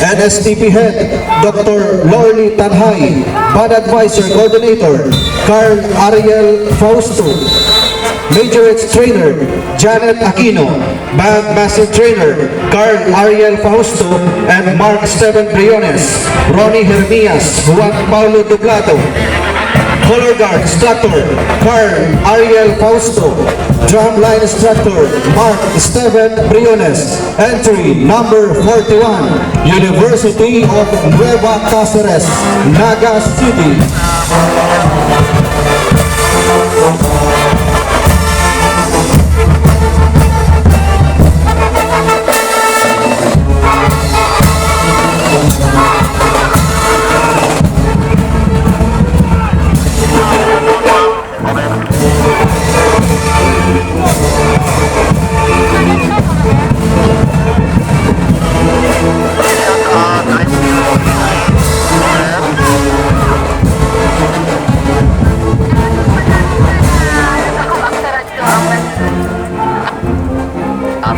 NSTP Head, Dr. Lorly Tanhay. Band Advisor Coordinator, Carl Ariel Fausto. Majorette Trainer, Janet Aquino. Band Master Trainer, Carl Ariel Fausto and Mark Steven Briones. Ronnie Hermias, Juan Paulo Dublado. Color Guard Instructor, Carl Ariel Fausto. Drumline Instructor, Mark Steven Briones. Entry number 41, University of Nueva Cáceres, Naga City.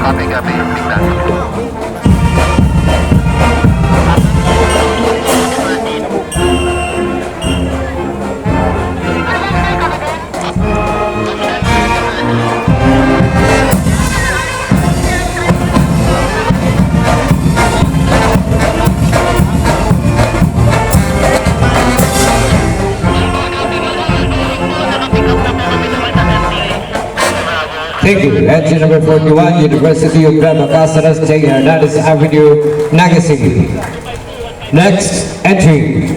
Gabi-gabi, tingnan. Thank you. Entry number 41, University of Nueva Cáceres, J. Hernandez Avenue, Nagasaki. Next entry.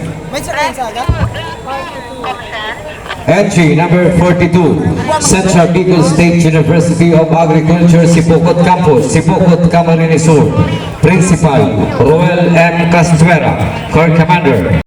Entry number 42, Central Bicol State University of Agriculture, Sipocot Campus, Sipocot, Camarines Sur. Principal, Roel M. Castuera. Corps Commander.